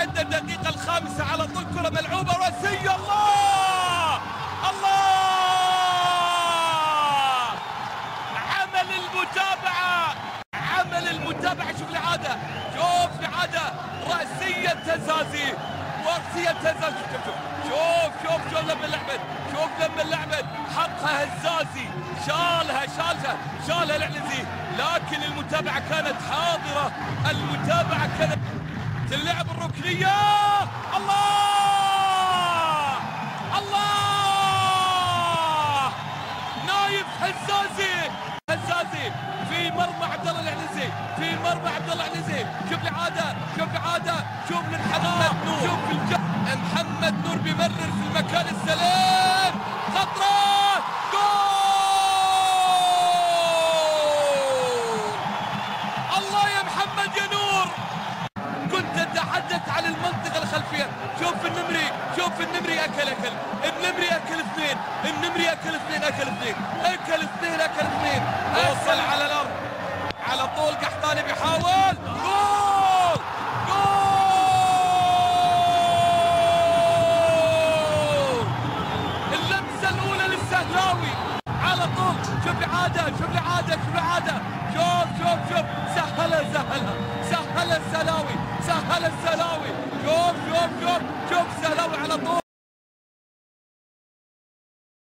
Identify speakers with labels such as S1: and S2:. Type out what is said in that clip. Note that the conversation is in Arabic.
S1: عند الدقيقة الخامسة على طول كرة ملعوبة رأسية. الله الله، عمل المتابعة. شوف الإعادة، شوف الإعادة، رأسية هزازي ورأسية هزازي. شوف لما لعبت حقها هزازي، شالها العنزي، لكن المتابعة كانت حاضرة، المتابعة كانت اللعب الركنية. الله نايف هزازي في مرمى عبد الله العنزي، شوف الإعادة، شوف لمحمد نور، شوف محمد نور بيمرر في المكان السليم، خطرة جول. الله يا محمد يا نور، كنت اتحدث عن المنطقة الخلفية. شوف النمري أكل اثنين، وصل على الأرض على طول. قحطاني بيحاول، جول اللمسة الأولى للسهلاوي على طول. شوف الإعادة، شوف سهل السهلاوي، شوف السهلاوي على طول.